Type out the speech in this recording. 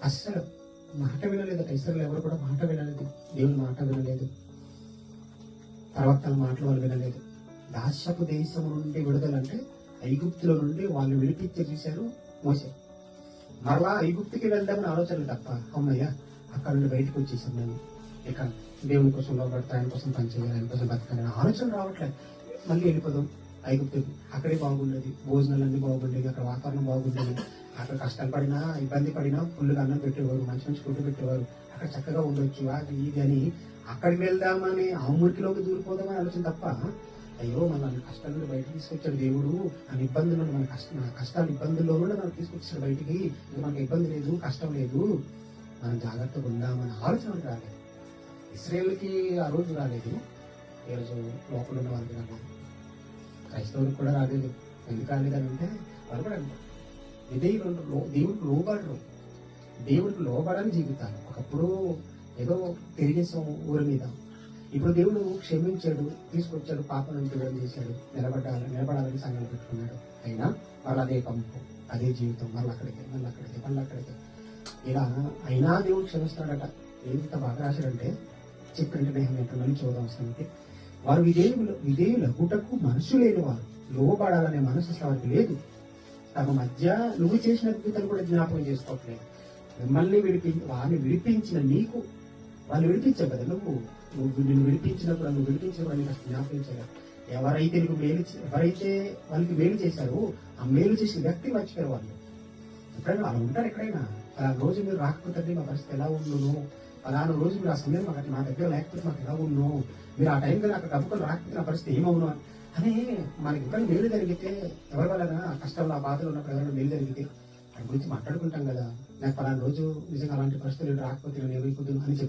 అస్సలు మాట వినలేదట. ఇస్రాయేల్ ఎవరు కూడా మాట వినలేదు, దేవుని మాట వినలేదు, ప్రవక్తల మాటలు వాళ్ళు వినలేదు. దాస్యపు దేశం నుండి విడుదలంటే ఐగుప్తుల నుండి వాళ్ళు విడిపించి చూశారు మోసే. మరలా ఐగుప్తుకి వెళ్దామని ఆలోచనలు తప్ప, అమ్మయ్య అక్కడ నుండి బయటకు వచ్చేసాం మేము, ఇక దేవుని కోసం లోపడతా, ఆయన కోసం పనిచేయాలి, ఆయన కోసం బతకాలని ఆలోచన రావట్లేదు. మళ్ళీ వెళ్ళిపోదాం ఐగుప్తుకి, అక్కడే బాగుండేది, భోజనాలన్నీ బాగుండేది, అక్కడ వాతావరణం బాగుండేది, అక్కడ కష్టాలు పడినా ఇబ్బంది పడినా ఫుల్గా అన్నం పెట్టేవారు, మంచి మంచి ఫుడ్ పెట్టేవారు, అక్కడ చక్కగా ఉండొచ్చు, అది ఇది అని అక్కడికి వెళ్దామని ఆ మురికిలోకి దూరిపోదామని ఆలోచన తప్ప, అయ్యో మన కష్టాల నుండి బయటకు తీసుకొచ్చాడు దేవుడు, అని ఇబ్బందులు మన కష్టాలు ఇబ్బందుల్లో కూడా మనకు తీసుకొచ్చాడు బయటికి, మనకు ఇబ్బంది లేదు, కష్టం లేదు, మనం జాగ్రత్తగా ఉందామని ఆలోచన రాలేదు. ఇస్రాయేల్కి ఆ రోజు రాలేదు, ఈరోజు లోపల ఉన్న వాళ్ళకి రాలేదు, క్రైస్తవులకు కూడా రాలేదు. ఎందుకు రాలేదని అంటే వాళ్ళు కూడా అంటారు విధేయులు, దేవుడికి లోబడరు, దేవుడికి లోబడని జీవితాలు. ఒకప్పుడు ఏదో తిరిగేసాం ఊరి మీద, ఇప్పుడు దేవుడు క్షమించాడు, తీసుకొచ్చాడు, పాపం నుంచి విడుదల చేశాడు, నిలబడాలని సంఘాలు పెట్టుకున్నాడు. అయినా వాళ్ళు అదే పంపు, అదే జీవితం, మళ్ళీ అక్కడికి ఇలా అయినా దేవుడు క్షమిస్తున్నాడట. ఎంత బాగా రాశాడంటే, చెప్పండి నేహం చూద్దాం. అసలు వారు విధేయులగుటకు మనసు లేని వారు, లోబడాలనే మనసు అసలు వారికి లేదు. తమ మధ్య నువ్వు చేసిన అద్భుతాలు కూడా జ్ఞాపకం చేసుకోవట్లేదు. మిమ్మల్ని వారిని విడిపించిన నీకు, వాళ్ళు విడిపించావు కదా, నిన్ను విడిపించినప్పుడు నీకు జ్ఞాపకం చేయాలి. ఎవరైతే వాళ్ళకి మేలు చేశారో ఆ మేలు చేసిన వ్యక్తి మర్చిపోయారు వాళ్ళు. ఎప్పుడైనా వాళ్ళు ఉంటారు, ఎక్కడైనా అలా రోజు మీరు రాకపోతే మా పరిస్థితి ఎలా ఉండును, అలాను రోజు మీరు ఆ సమయం నా దగ్గర లేకపోతే మాకు ఎలా ఉన్నావు, మీరు ఆ టైంలో నాకు డబ్బులు రాకపోతే నా పరిస్థితి ఏమవును అని మనకి ఇంకా మేలు జరిగితే, ఎవరి వలన ఆ కష్టంలో ఆ బాధలు ఉన్నప్పుడు ఎవరైనా మేలు జరిగితే దాని గురించి మాట్లాడుకుంటాం కదా. నాకు పలానా రోజు నిజంగా అలాంటి పరిస్థితులు రాకపోతే నేను ఏమైపోతుంది అని